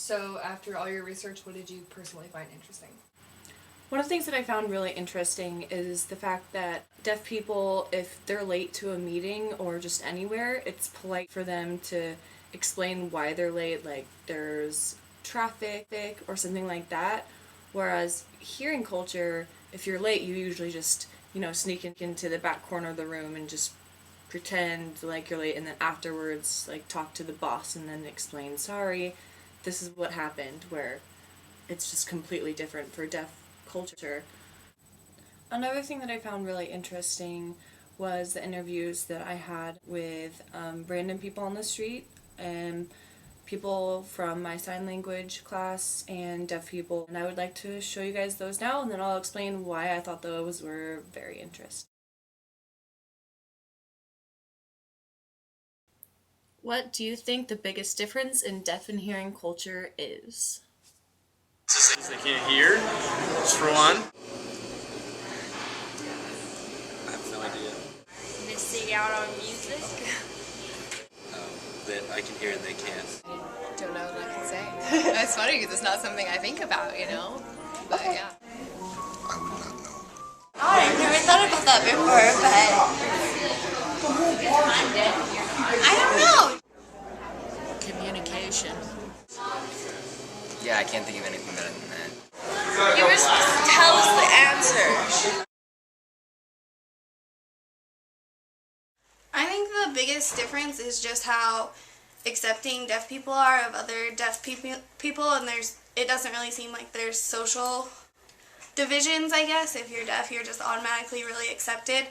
So after all your research, what did you personally find interesting? One of the things that I found really interesting is the fact that deaf people, if they're late to a meeting or just anywhere, it's polite for them to explain why they're late, like there's traffic or something like that. Whereas hearing culture, if you're late, you usually just, sneak into the back corner of the room and just pretend like you're late, and then afterwards, like, talk to the boss and then explain, sorry, this is what happened, where it's just completely different for deaf culture. Another thing that I found really interesting was the interviews that I had with random people on the street and people from my sign language class and deaf people. And I would like to show you guys those now, and then I'll explain why I thought those were very interesting. What do you think the biggest difference in deaf and hearing culture is? They can't hear, just for one. I have no idea. Missing out on music. That I can hear and they can't. I don't know what I can say. It's funny because it's not something I think about, But yeah. I would not know. Oh, I've never thought about that before, but I don't know. Communication. Yeah, I can't think of anything better than that. You were supposed to tell us the answer. I think the biggest difference is just how accepting deaf people are of other deaf people, and it doesn't really seem like there's social divisions, I guess. If you're deaf, you're just automatically really accepted,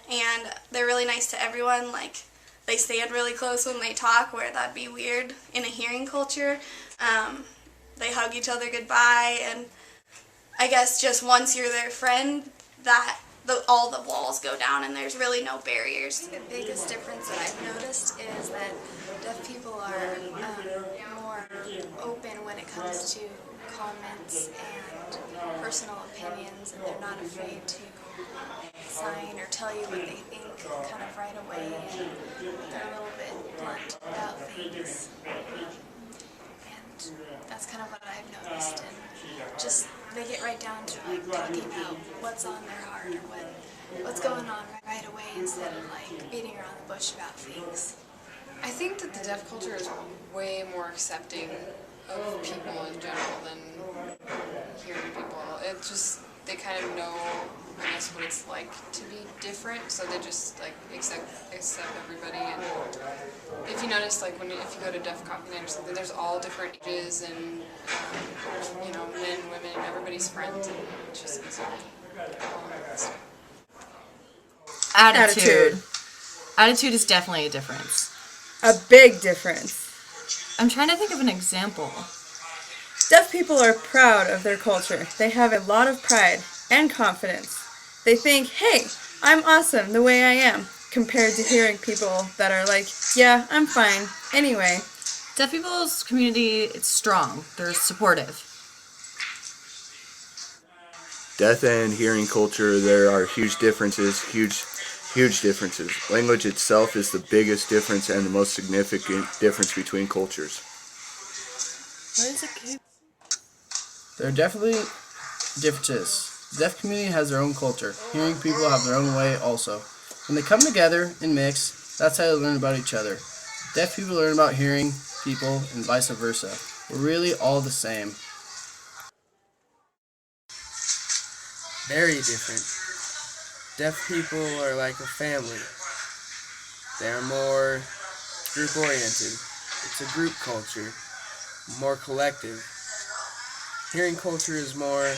and they're really nice to everyone. Like, they stand really close when they talk, where that'd be weird in a hearing culture. They hug each other goodbye, and I guess just once you're their friend, all the walls go down and there's really no barriers. The biggest difference that I've noticed is that deaf people are more open when it comes to comments and personal opinions, and they're not afraid to sign or tell you what they think kind of right away, and they're a little bit blunt about things. And that's kind of what I've noticed, and just they get right down to like talking about what's on their heart or what's going on right away, instead of like beating around the bush about things. I think that the deaf culture is way more accepting of people in general than hearing people. It just, they kind of know, I guess, what it's like to be different, so they just like accept everybody. And if you notice, like if you go to deaf coffee night or something, there's all different ages and men, women, everybody's friends, and it's just easy. Attitude is definitely a difference. A big difference. I'm trying to think of an example. Deaf people are proud of their culture. They have a lot of pride and confidence. They think, hey, I'm awesome the way I am, compared to hearing people that are like, yeah, I'm fine, anyway. Deaf people's community, it's strong. They're supportive. Deaf and hearing culture, there are huge differences, huge differences. Language itself is the biggest difference and the most significant difference between cultures. What is it? There are definitely differences. The deaf community has their own culture. Hearing people have their own way also. When they come together and mix, that's how they learn about each other. Deaf people learn about hearing people and vice versa. We're really all the same. Very different. Deaf people are like a family. They're more group-oriented. It's a group culture, more collective. Hearing culture is more,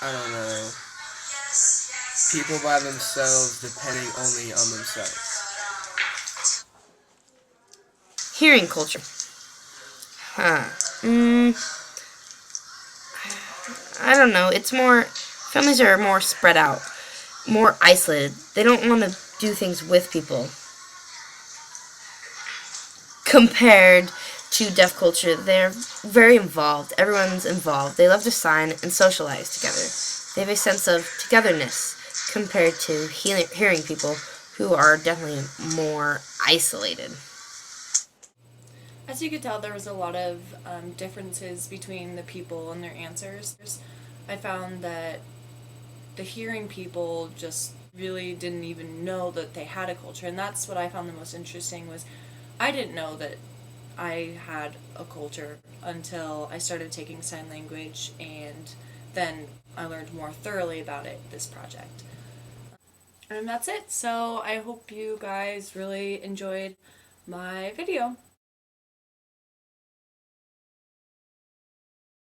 I don't know, people by themselves depending only on themselves. Hearing culture. I don't know. It's more, families are more spread out, more isolated. They don't want to do things with people. Compared to deaf culture, they're very involved. Everyone's involved. They love to sign and socialize together. They have a sense of togetherness compared to hearing people who are definitely more isolated. As you could tell, there was a lot of differences between the people and their answers. I found that the hearing people just really didn't even know that they had a culture, and that's what I found the most interesting. Was I didn't know that I had a culture until I started taking sign language, and then I learned more thoroughly about it this project. And that's it. So I hope you guys really enjoyed my video.